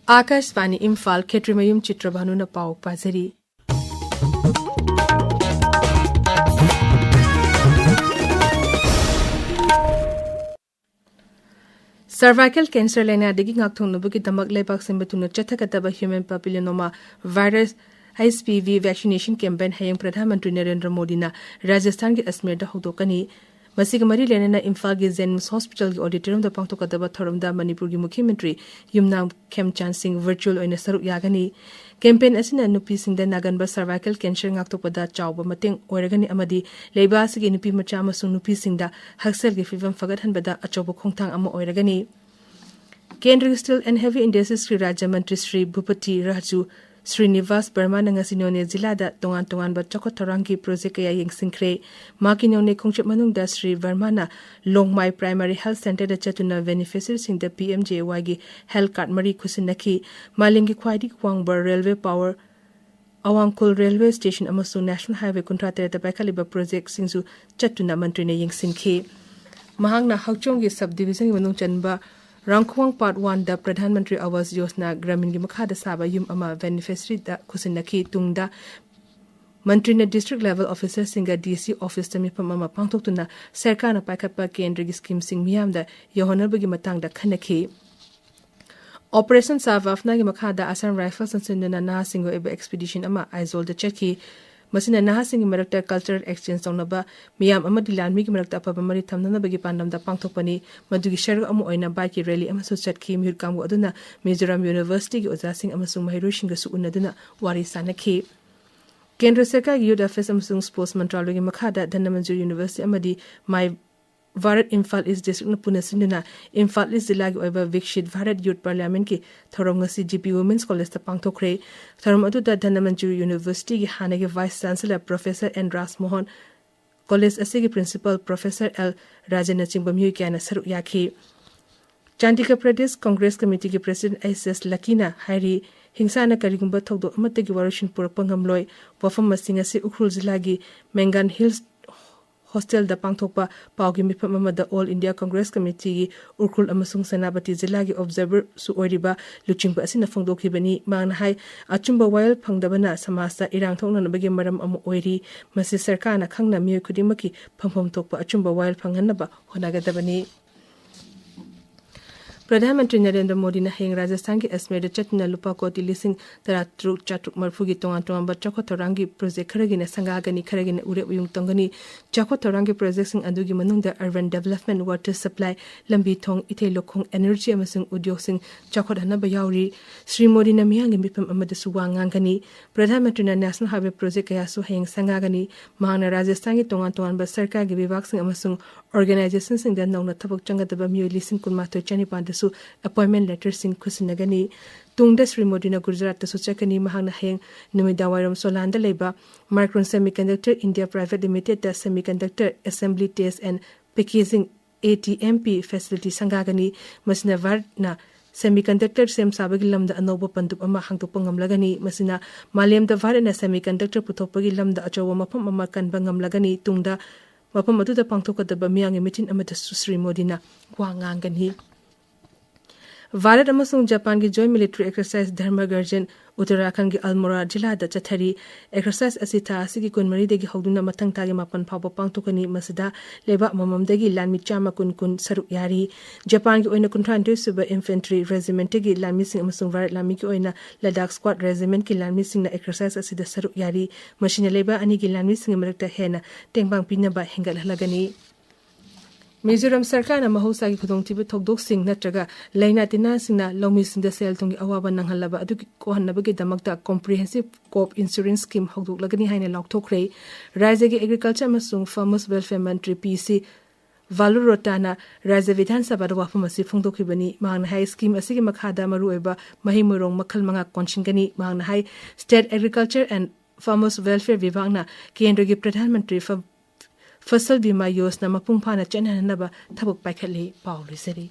Akashvani Imphal Kshetrimayum Chitrabhanu na pau pazari. Cervical cancer laina degi ngakthongnubugi damak lebak sembetuna chathakataba human papilloma virus HPV vaccination campaign hayang Pradhan Mantri Narendra Modi na Rajasthan ki Asmer da hodokani Masig mari lenana Imphal gi Zenms Hospital gi auditorium da pangthokadaba thoramda Manipur gi Mukhyamantri Yumnam Khemchan Singh virtual oina saruk yagani campaign asina nupi singda naganba cervical cancer ngaktopada chawba mateng oiragani amadi leiba sigi nupi macha amasung nupi singda haksel gi fivam fagathanbada achoba khongthang ama oiragani Kendra Steel and Heavy Industries Sri Rajya Mantri Sri Bhupati Raju Srinivas Burma Nangasinone Zilada Tongan ba Chakot Tarangi project kaya yengsingkre Makinone Khongchep manungda Sri Vermana Longmai Primary Health Center da chatuna beneficiaries sing the PMJY gi health card mari khusinaki Malingi Khwaidi Kwangbar Railway Power Awangkul Railway Station amasung National Highway contractor da baikaliba project singsu chatuna mantri ne yengsingkhe Mahangna Hauchong gi subdivision gi manung chanba Heirangkhongjam Part 1 da Pradhan Mantri Awas Yojana Gramin gi makhada saba yum ama beneficiary da khusinaki tungda Mantri na district level officer singa DC office tami pamama pangthoktuna sarkar na paikhatpa kendra gi scheme sing miyam da yohonabagi matang da khanaki Operation Savafna gi makhada Assam Rifles sansinna na singo eba expedition ama Aizol da cheki Masina nahasingi marakta cultural exchange sonaba miyam amadi lanmi gi marakta apaba mari thamnana bagi pandam da pangthokpani madugi sharu amu oina bike rally amasu chatki mir kambu aduna Mizoram University gi ojasing amasung mahirosing ga su unaduna wari sanaki Kendra Sarkar gi Youth Affairs amasung Sports Mantralaya gi makhada Dhannamanjur University amadi my Bharat Imphal East District na punasinuna Imphal East Zilla gi oiba Vikshit Bharat Youth Parliament ki thorom ngasi GP Women's College ta pangthokre thorom adu da Dhannamanjur University gi hanagi Vice Chancellor Professor N Ras Mohan College asigi Principal Professor L Rajana Chingbamyu kyana saruk yakhi Chandigarh Pradesh Congress Committee ki President SS Lakina Hairi hingsana karigumba thogdo amatagi warushin purakpa ngamloi wafam masing asi Ukhrul Zilla gi Mangan Hills Hostel da pangthokpa paugi mifam amada All India Congress Committee gi Urkhul amasung Senapati Zilla gi observer su oiriba luchingba asina phongdokhibani mangna hai achumba wail phangdabana samasta irangthongna bagi maram amu oiri masi sarkarna khangna miyo khudimaki phangphom thokpa achumba wail phanghanaba honagadabani Pradhan Mantri Narendra Modi na hayang Rajasthan ki Asmer da chatna lupa koti lising taratruk chatruk marfugi tongan ba Chakot Tarangi project kharagi na sangagani kharagi na ure uyung tongani Chakot Tarangi project sing adugi manungda urban development water supply lambi thong ithei lokhong energy amasung udyog sing Chakot hanaba yauri Sri Modi na miyangi mipam amada suwangangani Pradhan Mantri na National Highway project kaya su hayang sangagani mahana Rajasthan ki tongan ba sarkar gi vibhag sing amasung organization sing da nauna thabak changadaba miyo lising kunmathoi chanipan su appointment letter sing khusinagani tungda Sri Modi na Gujarat ta suchakani mahangna hayang numidawairam solanda leba Micron Semiconductor India Private Limited da Semiconductor Assembly Test and Packaging ATMP facility sangagani masina varna Semiconductor sem sabagi lamda anoba pandup ama hangtokpa ngamlagani masina malemda varna semiconductor puthokpagi lamda achawa mafam ama kanba ngamlagani tungda mafam adu da pangthokadaba miyangi mitin amata Sri Modi na wangangani Bharat amasung Japan ki joint military exercise Dharma Garjan Uttarakhand ki Almora jila da chathari exercise asita asigi kunmari degi hawduna matang tagi mapan phawba pangthokani masida leba mamam degi lanmi chama kun saruk yari Japan ki oina kuntran suba infantry regiment gi lanmi sing amasung Bharat lami ki oina Ladakh squad regiment ki lanmi sing na exercise asida saruk yari machine leba ani ki lanmi sing marakta hena tengbang pinaba hengal halagani Mizoram Sarkar na mahausa ki khudongtiba thokdok sing natraga laina tina singna lomi singda sel tongi awaba nanghalaba adu ko hannabagi damakta comprehensive crop insurance scheme hokdok lagani haina lokthokre Rajya ki agriculture amasung farmers welfare Mantri PC Valu Rotana Rajya Vidhan Sabha da wafam asi phongdokhibani mahangna hai scheme asigi makhada maru eba mahi morong makhal manga konchingani mahangna hai state agriculture and farmers welfare vibhagna kendra gi Pradhan Mantri Fasal Bima Yojana mapung phana chanhanaba thabuk paikhatli pauli sari